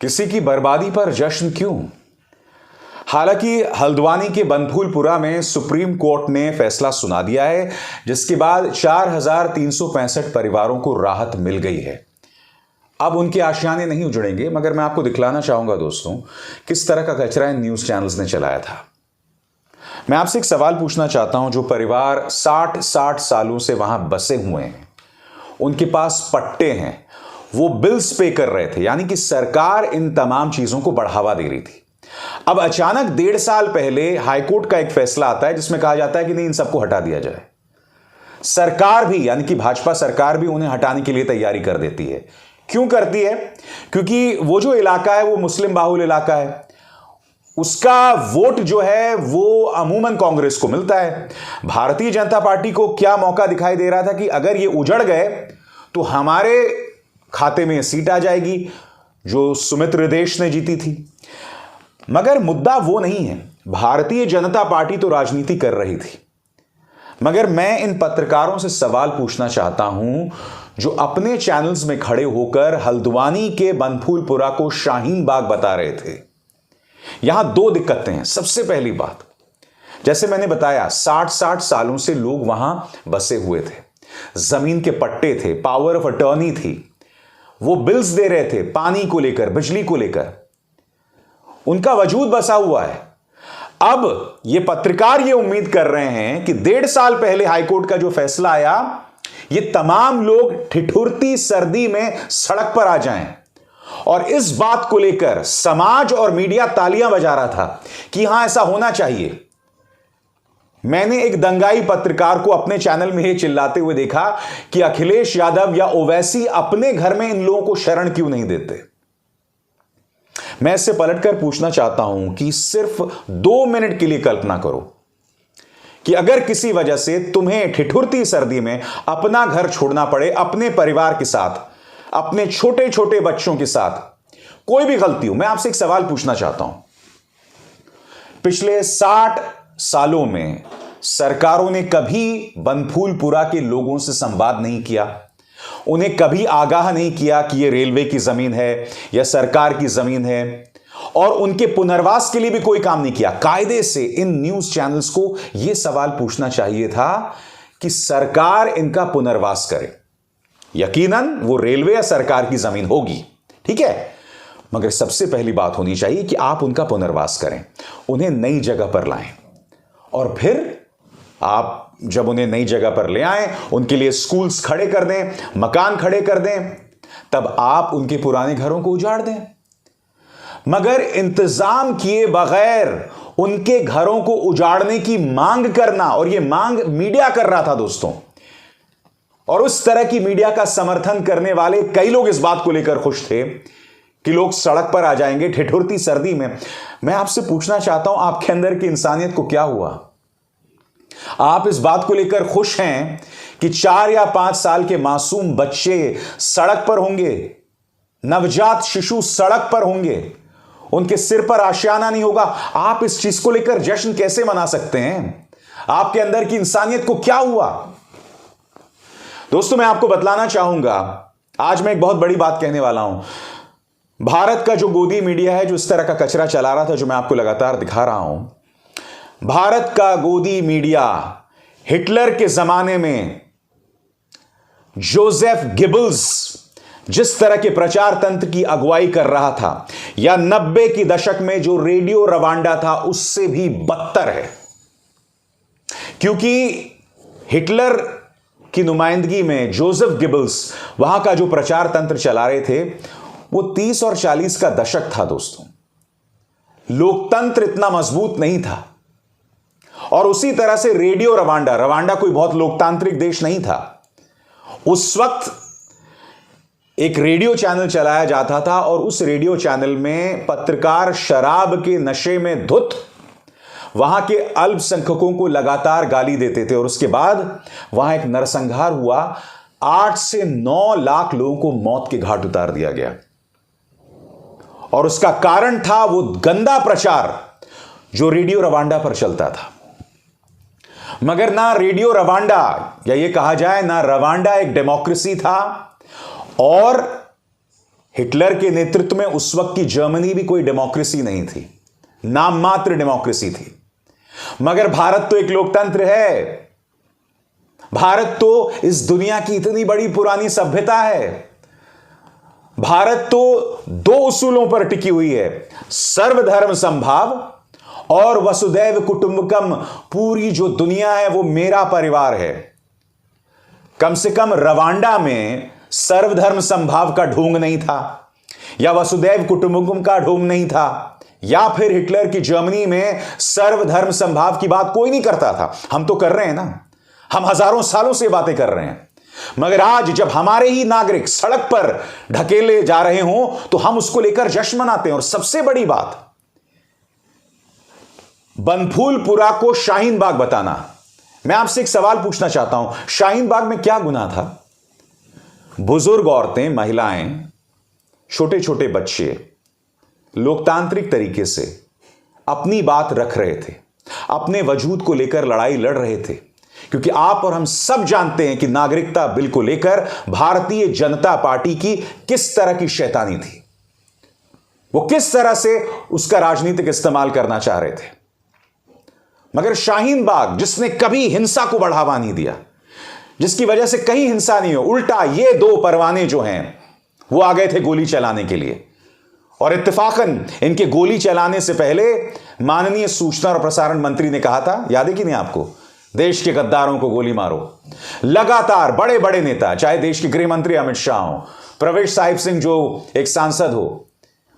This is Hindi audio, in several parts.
किसी की बर्बादी पर जश्न क्यों? हालांकि हल्द्वानी के बनफूलपुरा में सुप्रीम कोर्ट ने फैसला सुना दिया है, जिसके बाद 4,365 परिवारों को राहत मिल गई है। अब उनके आशियाने नहीं उजड़ेंगे, मगर मैं आपको दिखलाना चाहूंगा दोस्तों, किस तरह का कचरा इन न्यूज चैनल्स ने चलाया था। मैं आपसे एक सवाल पूछना चाहता हूं। जो परिवार 60 सालों से वहां बसे हुए हैं, उनके पास पट्टे हैं, वो बिल्स पे कर रहे थे, यानी कि सरकार इन तमाम चीजों को बढ़ावा दे रही थी। अब अचानक 1.5 साल पहले हाईकोर्ट का एक फैसला आता है जिसमें कहा जाता है कि नहीं, इन सबको हटा दिया जाए। सरकार भी, यानी कि भाजपा सरकार भी उन्हें हटाने के लिए तैयारी कर देती है। क्यों करती है? क्योंकि वो जो इलाका है वो मुस्लिम बाहुल इलाका है, उसका वोट जो है वो अमूमन कांग्रेस को मिलता है। भारतीय जनता पार्टी को क्या मौका दिखाई दे रहा था कि अगर ये उजड़ गए तो हमारे खाते में सीट आ जाएगी जो सुमित्र देश ने जीती थी। मगर मुद्दा वो नहीं है। भारतीय जनता पार्टी तो राजनीति कर रही थी, मगर मैं इन पत्रकारों से सवाल पूछना चाहता हूं जो अपने चैनल्स में खड़े होकर हल्द्वानी के बनफूलपुरा को शाहीन बाग बता रहे थे। यहां दो दिक्कतें हैं। सबसे पहली बात, जैसे मैंने बताया, 60 सालों से लोग वहां बसे हुए थे, जमीन के पट्टे थे, पावर ऑफ अटॉर्नी थी, वो बिल्स दे रहे थे पानी को लेकर, बिजली को लेकर, उनका वजूद बसा हुआ है। अब ये पत्रकार ये उम्मीद कर रहे हैं कि 1.5 साल पहले हाईकोर्ट का जो फैसला आया, ये तमाम लोग ठिठुरती सर्दी में सड़क पर आ जाएं, और इस बात को लेकर समाज और मीडिया तालियां बजा रहा था कि हां, ऐसा होना चाहिए। मैंने एक दंगाई पत्रकार को अपने चैनल में यह चिल्लाते हुए देखा कि अखिलेश यादव या ओवैसी अपने घर में इन लोगों को शरण क्यों नहीं देते। मैं इससे पलटकर पूछना चाहता हूं कि सिर्फ 2 मिनट के लिए कल्पना करो कि अगर किसी वजह से तुम्हें ठिठुरती सर्दी में अपना घर छोड़ना पड़े, अपने परिवार के साथ, अपने छोटे छोटे बच्चों के साथ, कोई भी गलती हो। मैं आपसे एक सवाल पूछना चाहता हूं। पिछले 60 सालों में सरकारों ने कभी बनफूलपुरा के लोगों से संवाद नहीं किया, उन्हें कभी आगाह नहीं किया कि यह रेलवे की जमीन है या सरकार की जमीन है, और उनके पुनर्वास के लिए भी कोई काम नहीं किया। कायदे से इन न्यूज चैनल्स को यह सवाल पूछना चाहिए था कि सरकार इनका पुनर्वास करे। यकीनन वो रेलवे या सरकार की जमीन होगी, ठीक है, मगर सबसे पहली बात होनी चाहिए कि आप उनका पुनर्वास करें, उन्हें नई जगह पर लाएं, और फिर आप जब उन्हें नई जगह पर ले आएं, उनके लिए स्कूल्स खड़े कर दें, मकान खड़े कर दें, तब आप उनके पुराने घरों को उजाड़ दें। मगर इंतजाम किए बगैर उनके घरों को उजाड़ने की मांग करना, और यह मांग मीडिया कर रहा था दोस्तों, और उस तरह की मीडिया का समर्थन करने वाले कई लोग इस बात को लेकर खुश थे कि लोग सड़क पर आ जाएंगे ठिठुरती सर्दी में। मैं आपसे पूछना चाहता हूं, आपके अंदर की इंसानियत को क्या हुआ? आप इस बात को लेकर खुश हैं कि 4 या 5 साल के मासूम बच्चे सड़क पर होंगे, नवजात शिशु सड़क पर होंगे, उनके सिर पर आशियाना नहीं होगा। आप इस चीज को लेकर जश्न कैसे मना सकते हैं? आपके अंदर की इंसानियत को क्या हुआ? दोस्तों, मैं आपको बतलाना चाहूंगा, आज मैं एक बहुत बड़ी बात कहने वाला हूं। भारत का जो गोदी मीडिया है, जो इस तरह का कचरा चला रहा था, जो मैं आपको लगातार दिखा रहा हूं, भारत का गोदी मीडिया हिटलर के जमाने में जोसेफ गिबल्स जिस तरह के प्रचार तंत्र की अगुवाई कर रहा था, या 90 की दशक में जो रेडियो रवांडा था, उससे भी बदतर है। क्योंकि हिटलर की नुमाइंदगी में जोसेफ गिबल्स वहां का जो प्रचार तंत्र चला रहे थे, वो 30 और 40 का दशक था दोस्तों। लोकतंत्र इतना मजबूत नहीं था, और उसी तरह से रेडियो रवांडा, रवांडा कोई बहुत लोकतांत्रिक देश नहीं था। उस वक्त एक रेडियो चैनल चलाया जाता था, और उस रेडियो चैनल में पत्रकार शराब के नशे में धुत वहां के अल्पसंख्यकों को लगातार गाली देते थे, और उसके बाद वहां एक नरसंहार हुआ। 8 से 9 लाख लोगों को मौत के घाट उतार दिया गया, और उसका कारण था वो गंदा प्रचार जो रेडियो रवांडा पर चलता था। मगर ना रेडियो रवांडा, या ये कहा जाए ना रवांडा एक डेमोक्रेसी था, और हिटलर के नेतृत्व में उस वक्त की जर्मनी भी कोई डेमोक्रेसी नहीं थी, नाम मात्र डेमोक्रेसी थी। मगर भारत तो एक लोकतंत्र है। भारत तो इस दुनिया की इतनी बड़ी पुरानी सभ्यता है। भारत तो दो उसूलों पर टिकी हुई है, सर्वधर्म समभाव और वसुदैव कुटुंबकम। पूरी जो दुनिया है वो मेरा परिवार है। कम से कम रवांडा में सर्वधर्म समभाव का ढोंग नहीं था, या वसुदैव कुटुंबकम का ढोंग नहीं था, या फिर हिटलर की जर्मनी में सर्वधर्म समभाव की बात कोई नहीं करता था। हम तो कर रहे हैं ना, हम हजारों सालों से बातें कर रहे हैं। मगर आज जब हमारे ही नागरिक सड़क पर ढकेले जा रहे हों तो हम उसको लेकर जश्न मनाते हैं। और सबसे बड़ी बात, बनफूलपुरा को शाहीन बाग बताना। मैं आपसे एक सवाल पूछना चाहता हूं, शाहीन बाग में क्या गुनाह था? बुजुर्ग औरतें, महिलाएं, छोटे छोटे बच्चे लोकतांत्रिक तरीके से अपनी बात रख रहे थे, अपने वजूद को लेकर लड़ाई लड़ रहे थे। क्योंकि आप और हम सब जानते हैं कि नागरिकता बिल को लेकर भारतीय जनता पार्टी की किस तरह की शैतानी थी, वो किस तरह से उसका राजनीतिक इस्तेमाल करना चाह रहे थे। मगर शाहीन बाग, जिसने कभी हिंसा को बढ़ावा नहीं दिया, जिसकी वजह से कहीं हिंसा नहीं हो, उल्टा ये दो परवाने जो हैं वो आ गए थे गोली चलाने के लिए। और इत्तेफाकन इनके गोली चलाने से पहले माननीय सूचना और प्रसारण मंत्री ने कहा था, याद है कि नहीं आपको, देश के गद्दारों को गोली मारो। लगातार बड़े बड़े नेता, चाहे देश के गृह मंत्री अमित शाह हो, प्रवेश साहिब सिंह जो एक सांसद हो,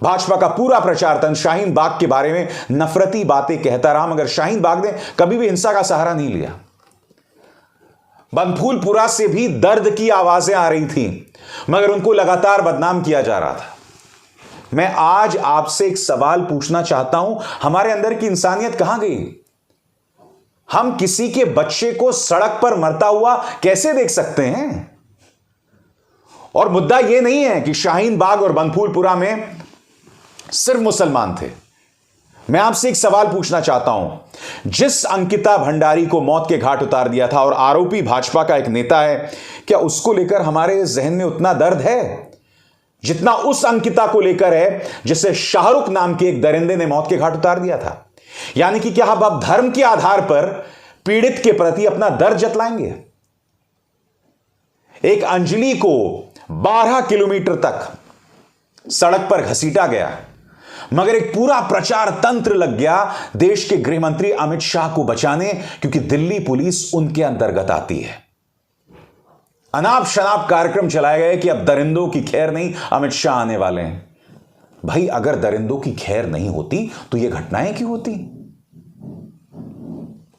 भाजपा का पूरा प्रचार तंत्र शाहीन बाग के बारे में नफरती बातें कहता रहा। मगर शाहीन बाग ने कभी भी हिंसा का सहारा नहीं लिया। बनफूलपुरा से भी दर्द की आवाजें आ रही थी, मगर उनको लगातार बदनाम किया जा रहा था। मैं आज आपसे एक सवाल पूछना चाहता हूं, हमारे अंदर की इंसानियत कहां गई? हम किसी के बच्चे को सड़क पर मरता हुआ कैसे देख सकते हैं? और मुद्दा यह नहीं है कि शाहीन बाग और बनफूलपुरा में सिर्फ मुसलमान थे। मैं आपसे एक सवाल पूछना चाहता हूं, जिस अंकिता भंडारी को मौत के घाट उतार दिया था और आरोपी भाजपा का एक नेता है, क्या उसको लेकर हमारे जहन में उतना दर्द है जितना उस अंकिता को लेकर है जिसे शाहरुख नाम के एक दरिंदे ने मौत के घाट उतार दिया था? यानी कि क्या अब धर्म के आधार पर पीड़ित के प्रति अपना दर्द जतलाएंगे? एक अंजलि को 12 किलोमीटर तक सड़क पर घसीटा गया, मगर एक पूरा प्रचार तंत्र लग गया देश के गृह मंत्री अमित शाह को बचाने, क्योंकि दिल्ली पुलिस उनके अंतर्गत आती है। अनाप शनाप कार्यक्रम चलाए गए कि अब दरिंदों की खैर नहीं, अमित शाह आने वाले हैं। भाई, अगर दरिंदों की खैर नहीं होती तो यह घटनाएं क्यों होती?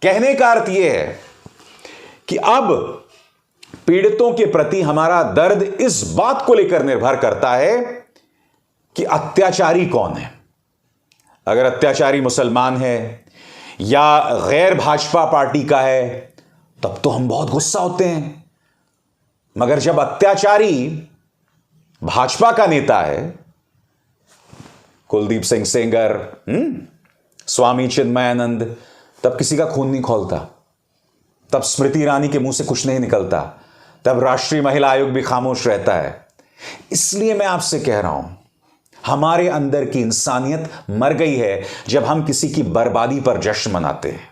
कहने का अर्थ यह है कि अब पीड़ितों के प्रति हमारा दर्द इस बात को लेकर निर्भर करता है कि अत्याचारी कौन है। अगर अत्याचारी मुसलमान है या गैर भाजपा पार्टी का है तब तो हम बहुत गुस्सा होते हैं। मगर जब अत्याचारी भाजपा का नेता है, कुलदीप सिंह सेंगर, स्वामी चिन्मयानंद, तब किसी का खून नहीं खौलता, तब स्मृति ईरानी के मुंह से कुछ नहीं निकलता, तब राष्ट्रीय महिला आयोग भी खामोश रहता है। इसलिए मैं आपसे कह रहा हूं, हमारे अंदर की इंसानियत मर गई है जब हम किसी की बर्बादी पर जश्न मनाते हैं।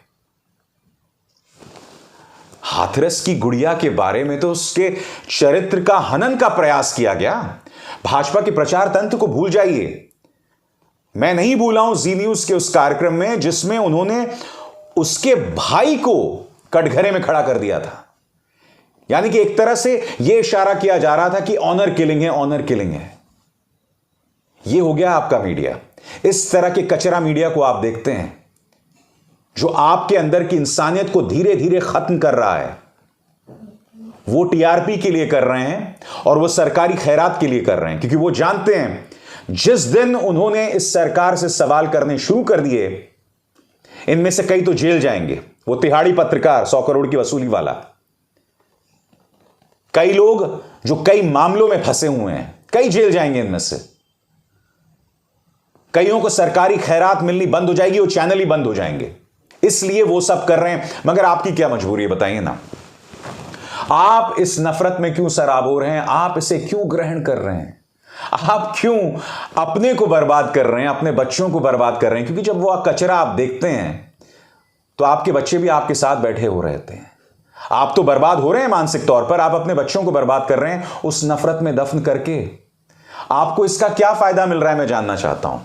हाथरस की गुड़िया के बारे में तो उसके चरित्र का हनन का प्रयास किया गया। भाजपा के प्रचार तंत्र को भूल जाइए। मैं नहीं भूला हूं जी न्यूज के उस कार्यक्रम में जिसमें उन्होंने उसके भाई को कटघरे में खड़ा कर दिया था। यानी कि एक तरह से यह इशारा किया जा रहा था कि ऑनर किलिंग है, ऑनर किलिंग है। यह हो गया आपका मीडिया। इस तरह के कचरा मीडिया को आप देखते हैं जो आपके अंदर की इंसानियत को धीरे धीरे खत्म कर रहा है। वो टीआरपी के लिए कर रहे हैं और वो सरकारी खैरात के लिए कर रहे हैं, क्योंकि वो जानते हैं जिस दिन उन्होंने इस सरकार से सवाल करने शुरू कर दिए, इनमें से कई तो जेल जाएंगे। वो तिहाड़ी पत्रकार, 100 करोड़ की वसूली वाला, कई लोग जो कई मामलों में फंसे हुए हैं, कई जेल जाएंगे। इनमें से कईयों को सरकारी खैरात मिलनी बंद हो जाएगी, वो चैनल ही बंद हो जाएंगे। इसलिए वो सब कर रहे हैं। मगर आपकी क्या मजबूरी है, बताइए ना। आप इस नफरत में क्यों सराबोर हैं? आप इसे क्यों ग्रहण कर रहे हैं? आप क्यों अपने को बर्बाद कर रहे हैं, अपने बच्चों को बर्बाद कर रहे हैं? क्योंकि जब वो कचरा आप देखते हैं तो आपके बच्चे भी आपके साथ बैठे हो रहते हैं। आप तो बर्बाद हो रहे हैं मानसिक तौर पर, आप अपने बच्चों को बर्बाद कर रहे हैं उस नफरत में दफन करके। आपको इसका क्या फायदा मिल रहा है, मैं जानना चाहता हूं।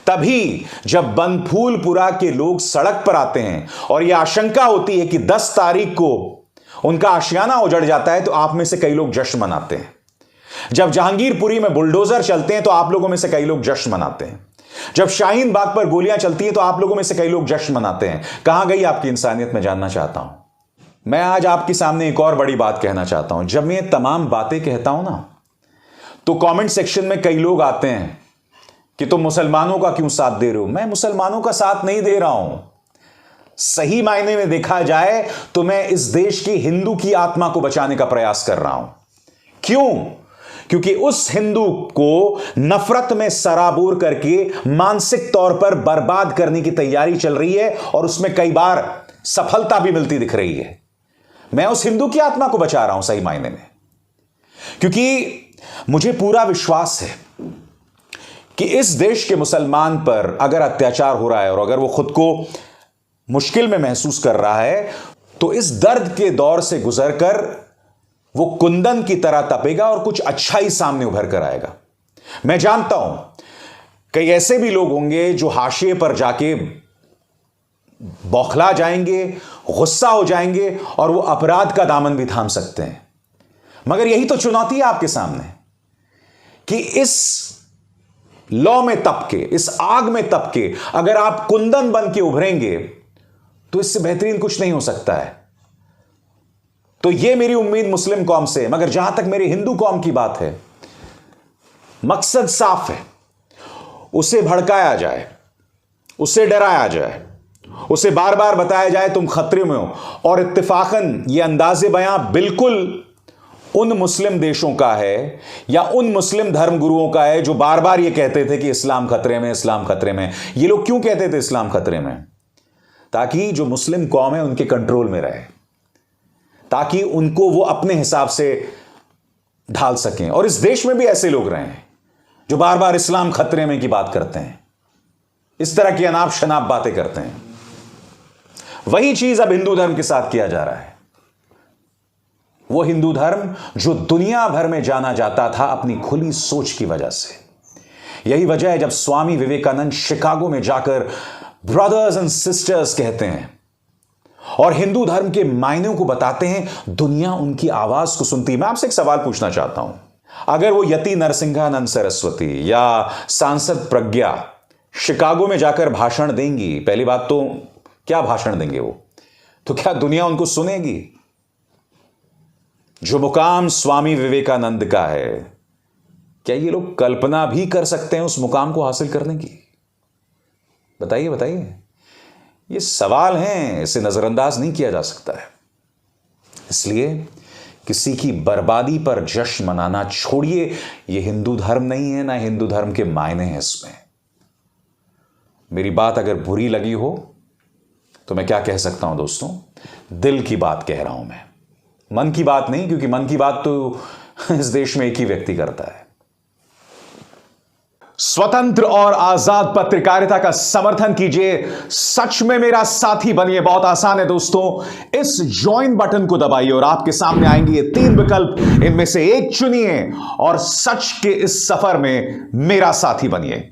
तभी जब बनफूलपुरा के लोग सड़क पर आते हैं और यह आशंका होती है कि 10 तारीख को उनका आशियाना उजड़ जाता है, तो आप में से कई लोग जश्न मनाते हैं। जब जहांगीरपुरी में बुलडोजर चलते हैं तो आप लोगों में से कई लोग जश्न मनाते हैं। जब शाहीन बाग पर गोलियां चलती हैं तो आप लोगों में से कई लोग जश्न मनाते हैं। कहां गई आपकी इंसानियत, मैं जानना चाहता हूं। मैं आज आपके सामने एक और बड़ी बात कहना चाहता हूं। जब मैं ये तमाम बातें कहता हूं ना, तो कमेंट सेक्शन में कई लोग आते हैं कि तुम मुसलमानों का क्यों साथ दे रहे हो। मैं मुसलमानों का साथ नहीं दे रहा हूं। सही मायने में देखा जाए तो मैं इस देश की हिंदू की आत्मा को बचाने का प्रयास कर रहा हूं। क्यों? क्योंकि उस हिंदू को नफरत में सराबोर करके मानसिक तौर पर बर्बाद करने की तैयारी चल रही है और उसमें कई बार सफलता भी मिलती दिख रही है। मैं उस हिंदू की आत्मा को बचा रहा हूं सही मायने में, क्योंकि मुझे पूरा विश्वास है कि इस देश के मुसलमान पर अगर अत्याचार हो रहा है और अगर वो खुद को मुश्किल में महसूस कर रहा है, तो इस दर्द के दौर से गुजरकर वो कुंदन की तरह तपेगा और कुछ अच्छा ही सामने उभर कर आएगा। मैं जानता हूं कई ऐसे भी लोग होंगे जो हाशिए पर जाके बौखला जाएंगे, गुस्सा हो जाएंगे और वो अपराध का दामन भी थाम सकते हैं। मगर यही तो चुनौती है आपके सामने कि इस लौ में तपके, इस आग में तपके अगर आप कुंदन बन के उभरेंगे तो इससे बेहतरीन कुछ नहीं हो सकता है। तो यह मेरी उम्मीद मुस्लिम कौम से है। मगर जहां तक मेरी हिंदू कौम की बात है, मकसद साफ है। उसे भड़काया जाए, उसे डराया जाए, उसे बार बार बताया जाए तुम खतरे में हो। और इत्तेफाकन यह अंदाज़े बयां बिल्कुल उन मुस्लिम देशों का है या उन मुस्लिम धर्मगुरुओं का है जो बार बार यह कहते थे कि इस्लाम खतरे में, इस्लाम खतरे में। ये लोग क्यों कहते थे इस्लाम खतरे में? ताकि जो मुस्लिम कौम है उनके कंट्रोल में रहे, ताकि उनको वो अपने हिसाब से ढाल सकें। और इस देश में भी ऐसे लोग रहे हैं जो बार बार इस्लाम खतरे में की बात करते हैं, इस तरह की अनाप शनाप बातें करते हैं। वही चीज अब हिंदू धर्म के साथ किया जा रहा है। वो हिंदू धर्म जो दुनिया भर में जाना जाता था अपनी खुली सोच की वजह से। यही वजह है जब स्वामी विवेकानंद शिकागो में जाकर ब्रदर्स एंड सिस्टर्स कहते हैं और हिंदू धर्म के मायनों को बताते हैं, दुनिया उनकी आवाज को सुनती है। मैं आपसे एक सवाल पूछना चाहता हूं, अगर वो यति नरसिंहानंद सरस्वती या सांसद प्रज्ञा शिकागो में जाकर भाषण देंगी, पहली बात तो क्या भाषण देंगे वो, तो क्या दुनिया उनको सुनेगी? जो मुकाम स्वामी विवेकानंद का है, क्या ये लोग कल्पना भी कर सकते हैं उस मुकाम को हासिल करने की? बताइए बताइए। ये सवाल हैं, इसे नजरअंदाज नहीं किया जा सकता है। इसलिए किसी की बर्बादी पर जश्न मनाना छोड़िए। ये हिंदू धर्म नहीं है, ना हिंदू धर्म के मायने हैं इसमें। मेरी बात अगर बुरी लगी हो तो मैं क्या कह सकता हूं दोस्तों, दिल की बात कह रहा हूं मैं, मन की बात नहीं, क्योंकि मन की बात तो इस देश में एक ही व्यक्ति करता है। स्वतंत्र और आजाद पत्रकारिता का समर्थन कीजिए, सच में मेरा साथी बनिए। बहुत आसान है दोस्तों, इस ज्वाइन बटन को दबाइए और आपके सामने आएंगे ये 3 विकल्प, इनमें से एक चुनिए और सच के इस सफर में मेरा साथी बनिए।